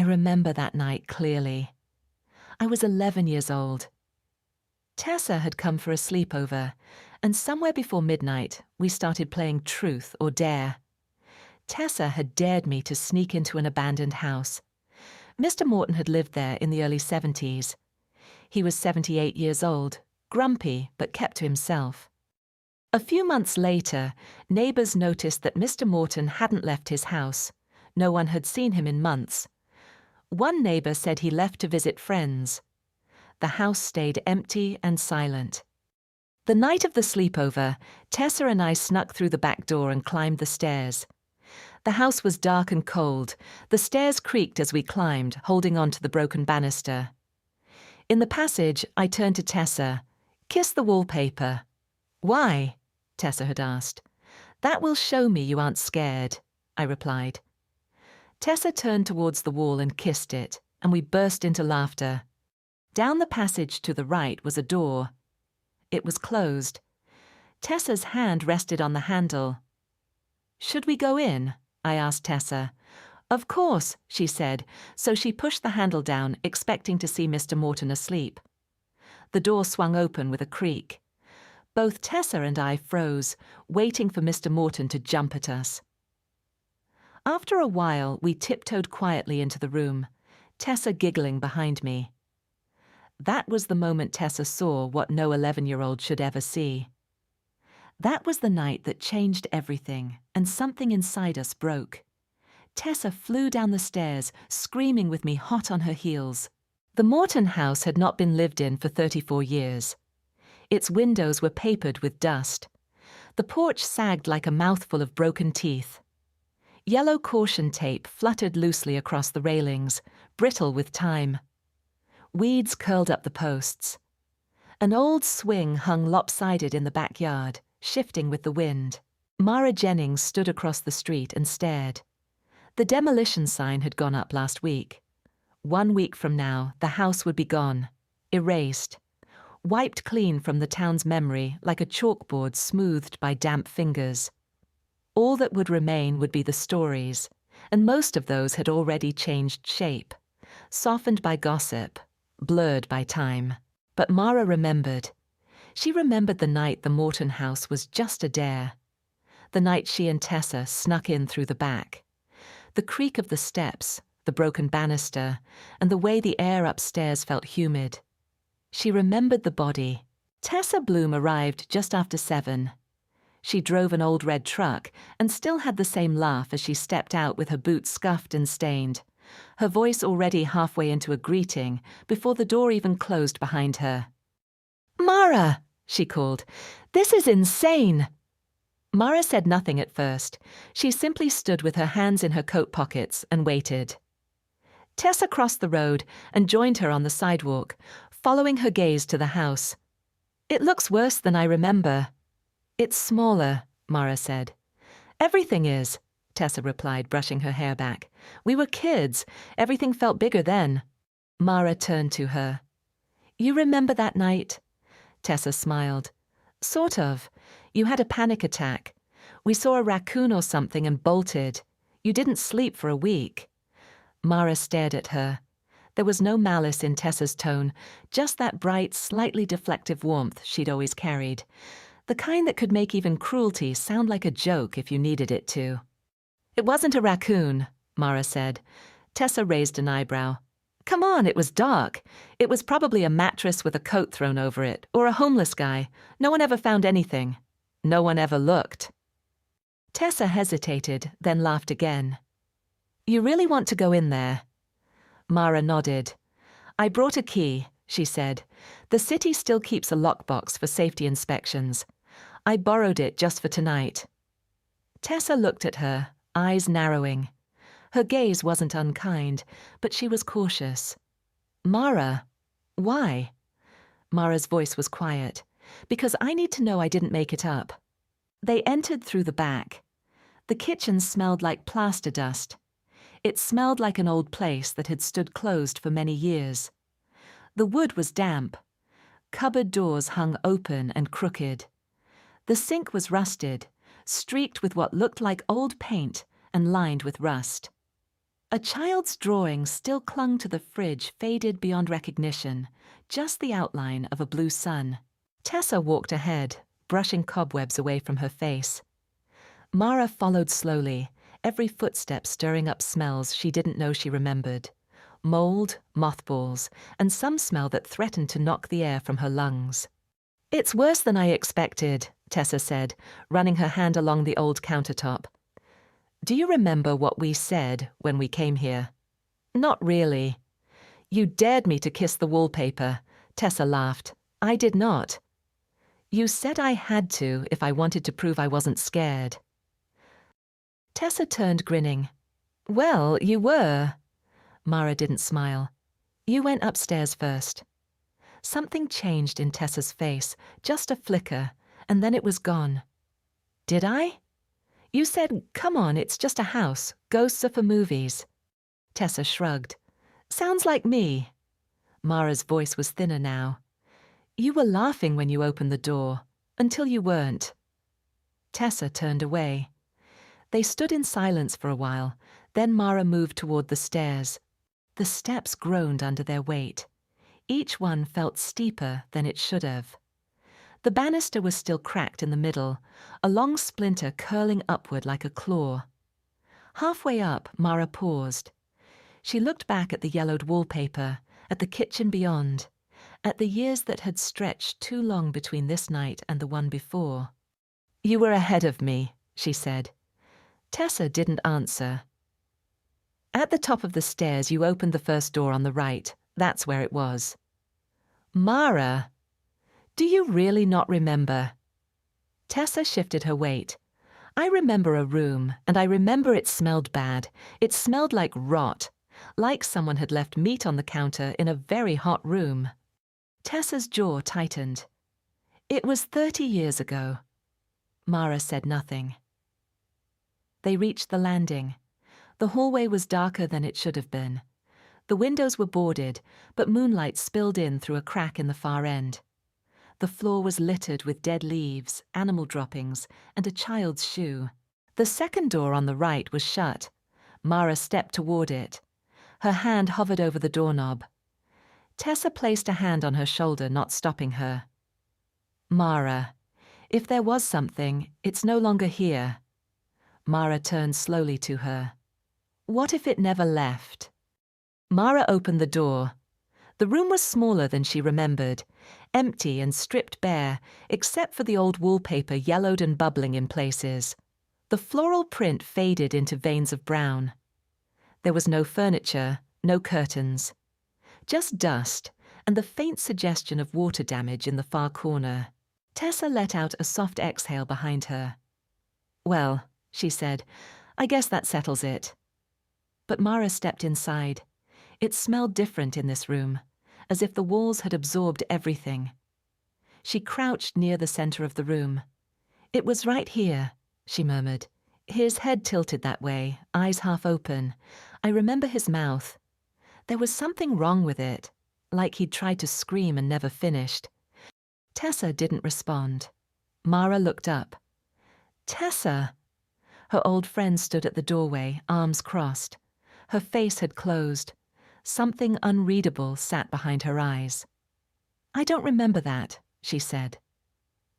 remember that night clearly. I was 11 years old. Tessa had come for a sleepover, and somewhere before midnight, we started playing Truth or Dare. Tessa had dared me to sneak into an abandoned house. Mr. Morton had lived there in the early 70s. He was 78 years old, grumpy but kept to himself. A few months later, neighbours noticed that Mr. Morton hadn't left his house. No one had seen him in months. One neighbour said he left to visit friends. The house stayed empty and silent. The night of the sleepover, Tessa and I snuck through the back door and climbed the stairs. The house was dark and cold. The stairs creaked as we climbed, holding on to the broken banister. In the passage, I turned to Tessa. "Kiss the wallpaper." "Why?" Tessa had asked. "That will show me you aren't scared," I replied. Tessa turned towards the wall and kissed it, and we burst into laughter. Down the passage to the right was a door. It was closed. Tessa's hand rested on the handle. "Should we go in?" I asked Tessa. "Of course," she said, so she pushed the handle down, expecting to see Mr. Morton asleep. The door swung open with a creak. Both Tessa and I froze, waiting for Mr. Morton to jump at us. After a while, we tiptoed quietly into the room, Tessa giggling behind me. That was the moment Tessa saw what no 11-year-old should ever see. That was the night that changed everything, and something inside us broke. Tessa flew down the stairs, screaming with me hot on her heels. The Morton house had not been lived in for 34 years. Its windows were papered with dust. The porch sagged like a mouthful of broken teeth. Yellow caution tape fluttered loosely across the railings, brittle with time. Weeds curled up the posts. An old swing hung lopsided in the backyard, shifting with the wind. Mara Jennings stood across the street and stared. The demolition sign had gone up last week. 1 week from now, the house would be gone, erased, wiped clean from the town's memory like a chalkboard smoothed by damp fingers. All that would remain would be the stories, and most of those had already changed shape, softened by gossip, blurred by time. But Mara remembered. She remembered the night the Morton house was just a dare. The night she and Tessa snuck in through the back. The creak of the steps, the broken banister, and the way the air upstairs felt humid. She remembered the body. Tessa Bloom arrived just after 7. She drove an old red truck and still had the same laugh as she stepped out with her boots scuffed and stained, her voice already halfway into a greeting before the door even closed behind her. "Mara!" she called. "This is insane!" Mara said nothing at first. She simply stood with her hands in her coat pockets and waited. Tessa crossed the road and joined her on the sidewalk, following her gaze to the house. "It looks worse than I remember." "It's smaller," Mara said. "Everything is," Tessa replied, brushing her hair back. "We were kids. Everything felt bigger then." Mara turned to her. "You remember that night?" Tessa smiled. "Sort of. You had a panic attack. We saw a raccoon or something and bolted. You didn't sleep for a week." Mara stared at her. There was no malice in Tessa's tone, just that bright, slightly deflective warmth she'd always carried. The kind that could make even cruelty sound like a joke if you needed it to. "It wasn't a raccoon," Mara said. Tessa raised an eyebrow. "Come on, it was dark. It was probably a mattress with a coat thrown over it, or a homeless guy. No one ever found anything. No one ever looked." Tessa hesitated, then laughed again. "You really want to go in there?" Mara nodded. "I brought a key," she said. "The city still keeps a lockbox for safety inspections. I borrowed it just for tonight." Tessa looked at her, eyes narrowing. Her gaze wasn't unkind, but she was cautious. "Mara, why?" Mara's voice was quiet. "Because I need to know I didn't make it up." They entered through the back. The kitchen smelled like plaster dust. It smelled like an old place that had stood closed for many years. The wood was damp. Cupboard doors hung open and crooked. The sink was rusted, streaked with what looked like old paint and lined with rust. A child's drawing still clung to the fridge, faded beyond recognition, just the outline of a blue sun. Tessa walked ahead, brushing cobwebs away from her face. Mara followed slowly, every footstep stirring up smells she didn't know she remembered. Mold, mothballs, and some smell that threatened to knock the air from her lungs. "It's worse than I expected," Tessa said, running her hand along the old countertop. "Do you remember what we said when we came here?" "Not really." "You dared me to kiss the wallpaper," Tessa laughed. "I did not." "You said I had to if I wanted to prove I wasn't scared." Tessa turned, grinning. "Well, you were." Mara didn't smile. "You went upstairs first." Something changed in Tessa's face, just a flicker, and then it was gone. "Did I?" "You said, 'Come on, it's just a house. Ghosts are for movies.'" Tessa shrugged. "Sounds like me." Mara's voice was thinner now. "You were laughing when you opened the door, until you weren't." Tessa turned away. They stood in silence for a while, then Mara moved toward the stairs. The steps groaned under their weight. Each one felt steeper than it should have. The banister was still cracked in the middle, a long splinter curling upward like a claw. Halfway up, Mara paused. She looked back at the yellowed wallpaper, at the kitchen beyond, at the years that had stretched too long between this night and the one before. "You were ahead of me," she said. Tessa didn't answer. "At the top of the stairs, you opened the first door on the right. That's where it was." "Mara! Do you really not remember?" Tessa shifted her weight. "I remember a room, and I remember it smelled bad. It smelled like rot, like someone had left meat on the counter in a very hot room." Tessa's jaw tightened. "It was 30 years ago." Mara said nothing. They reached the landing. The hallway was darker than it should have been. The windows were boarded, but moonlight spilled in through a crack in the far end. The floor was littered with dead leaves, animal droppings, and a child's shoe. The second door on the right was shut. Mara stepped toward it. Her hand hovered over the doorknob. Tessa placed a hand on her shoulder, not stopping her. "Mara, if there was something, it's no longer here." Mara turned slowly to her. "What if it never left?" Mara opened the door. The room was smaller than she remembered, empty and stripped bare, except for the old wallpaper yellowed and bubbling in places. The floral print faded into veins of brown. There was no furniture, no curtains. Just dust, and the faint suggestion of water damage in the far corner. Tessa let out a soft exhale behind her. "Well," she said, "I guess that settles it." But Mara stepped inside. It smelled different in this room, as if the walls had absorbed everything. She crouched near the center of the room. "It was right here," she murmured. "His head tilted that way, eyes half open. I remember his mouth. There was something wrong with it, like he'd tried to scream and never finished." Tessa didn't respond. Mara looked up. "Tessa!" Her old friend stood at the doorway, arms crossed. Her face had closed. Something unreadable sat behind her eyes. "I don't remember that," she said.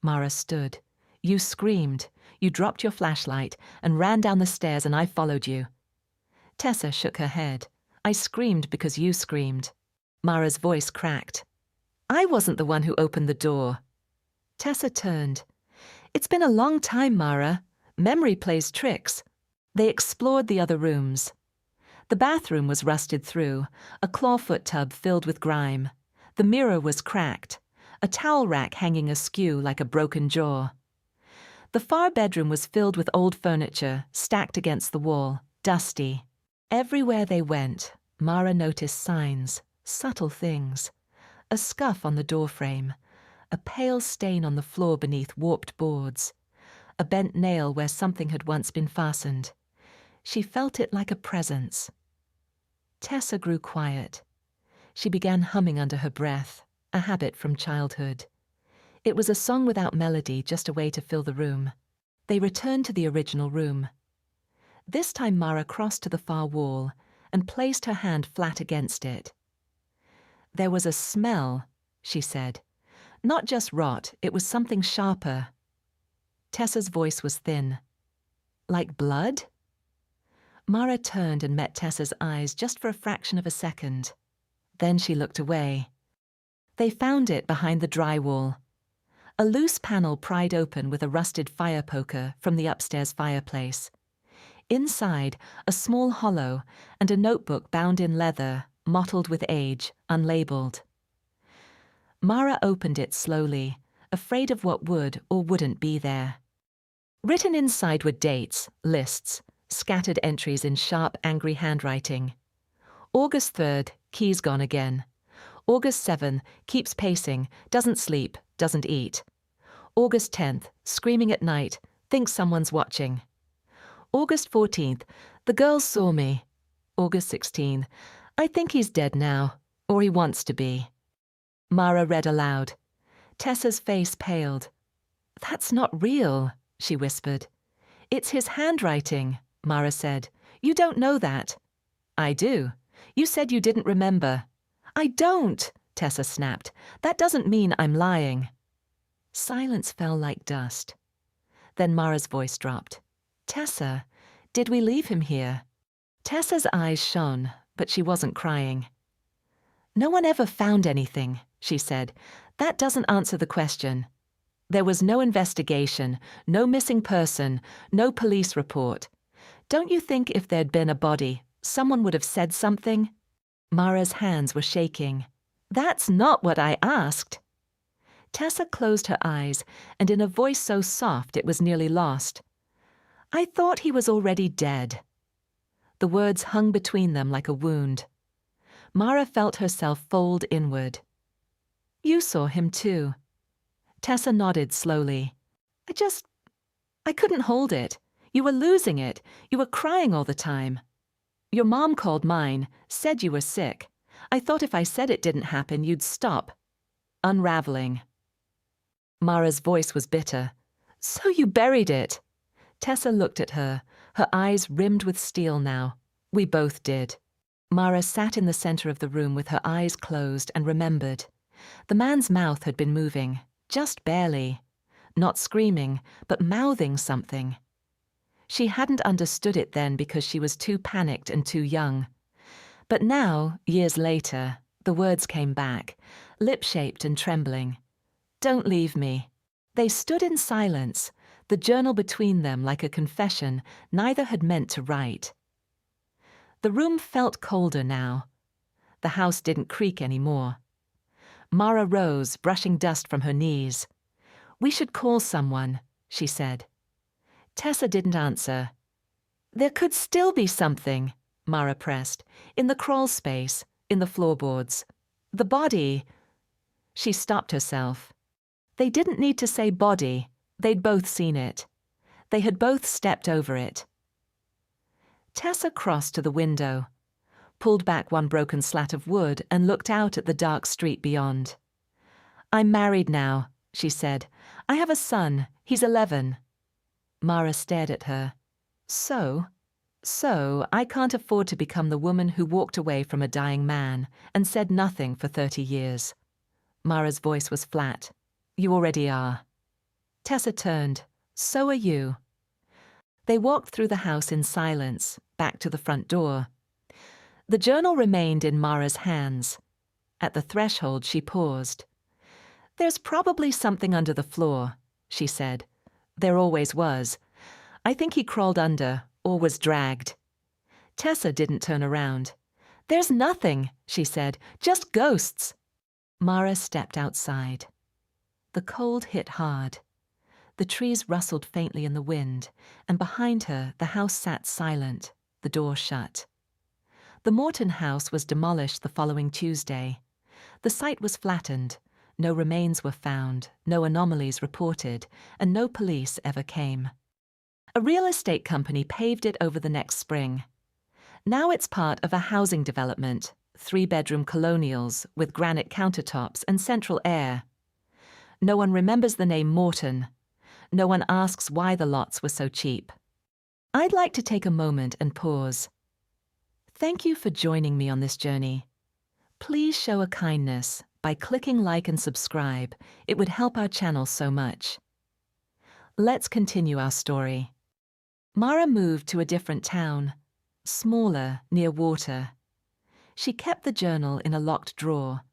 Mara stood. "You screamed. You dropped your flashlight and ran down the stairs, and I followed you." Tessa shook her head. "I screamed because you screamed." Mara's voice cracked. "I wasn't the one who opened the door." Tessa turned. "It's been a long time, Mara. Memory plays tricks." They explored the other rooms. The bathroom was rusted through, a clawfoot tub filled with grime. The mirror was cracked, a towel rack hanging askew like a broken jaw. The far bedroom was filled with old furniture, stacked against the wall, dusty. Everywhere they went, Mara noticed signs, subtle things. A scuff on the doorframe, a pale stain on the floor beneath warped boards, a bent nail where something had once been fastened. She felt it like a presence. Tessa grew quiet. She began humming under her breath, a habit from childhood. It was a song without melody, just a way to fill the room. They returned to the original room. This time Mara crossed to the far wall, and placed her hand flat against it. There was a smell, she said. Not just rot, it was something sharper. Tessa's voice was thin. Like blood? Mara turned and met Tessa's eyes just for a fraction of a second. Then she looked away. They found it behind the drywall. A loose panel pried open with a rusted fire poker from the upstairs fireplace. Inside, a small hollow and a notebook bound in leather, mottled with age, unlabeled. Mara opened it slowly, afraid of what would or wouldn't be there. Written inside were dates, lists, scattered entries in sharp, angry handwriting. August 3rd, keys gone again. August 7th, keeps pacing, doesn't sleep, doesn't eat. August 10th, screaming at night, thinks someone's watching. August 14th, the girls saw me. August 16th, I think he's dead now, or he wants to be. Mara read aloud. Tessa's face paled. That's not real, she whispered. It's his handwriting, Mara said. You don't know that. I do. You said you didn't remember. I don't, Tessa snapped. That doesn't mean I'm lying. Silence fell like dust. Then Mara's voice dropped. Tessa, did we leave him here? Tessa's eyes shone, but she wasn't crying. No one ever found anything, she said. That doesn't answer the question. There was no investigation, no missing person, no police report. Don't you think if there'd been a body, someone would have said something? Mara's hands were shaking. That's not what I asked. Tessa closed her eyes, and in a voice so soft it was nearly lost. I thought he was already dead. The words hung between them like a wound. Mara felt herself fold inward. You saw him too. Tessa nodded slowly. I couldn't hold it. You were losing it. You were crying all the time. Your mom called mine, said you were sick. I thought if I said it didn't happen, you'd stop. Unraveling. Mara's voice was bitter. So you buried it. Tessa looked at her, her eyes rimmed with steel now. We both did. Mara sat in the center of the room with her eyes closed and remembered. The man's mouth had been moving, just barely. Not screaming, but mouthing something. She hadn't understood it then because she was too panicked and too young. But now, years later, the words came back, lip-shaped and trembling. Don't leave me. They stood in silence, the journal between them like a confession neither had meant to write. The room felt colder now. The house didn't creak anymore. Mara rose, brushing dust from her knees. We should call someone, she said. Tessa didn't answer. There could still be something, Mara pressed, in the crawl space, in the floorboards. The body. She stopped herself. They didn't need to say body. They'd both seen it. They had both stepped over it. Tessa crossed to the window, pulled back one broken slat of wood and looked out at the dark street beyond. I'm married now, she said. I have a son. He's 11. Mara stared at her. So I can't afford to become the woman who walked away from a dying man and said nothing for 30 years. Mara's voice was flat. You already are. Tessa turned. So are you. They walked through the house in silence, back to the front door. The journal remained in Mara's hands. At the threshold, she paused. There's probably something under the floor, she said. There always was. I think he crawled under, or was dragged. Tessa didn't turn around. There's nothing, she said. Just ghosts. Mara stepped outside. The cold hit hard. The trees rustled faintly in the wind, and behind her the house sat silent, the door shut. The Morton house was demolished the following Tuesday. The site was flattened. No remains were found, no anomalies reported, and no police ever came. A real estate company paved it over the next spring. Now it's part of a housing development, 3-bedroom colonials with granite countertops and central air. No one remembers the name Morton. No one asks why the lots were so cheap. I'd like to take a moment and pause. Thank you for joining me on this journey. Please show a kindness by clicking like and subscribe. It would help our channel so much. Let's continue our story. Mara moved to a different town, smaller, near water. She kept the journal in a locked drawer.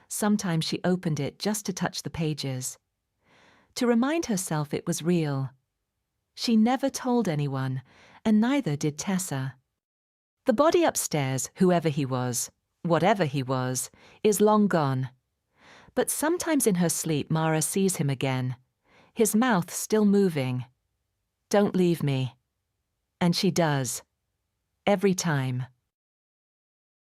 Sometimes she opened it just to touch the pages, to remind herself it was real. She never told anyone, and neither did Tessa. The body upstairs, whoever he was, whatever he was, is long gone. But sometimes in her sleep Mara sees him again, his mouth still moving. "Don't leave me." And she does. Every time.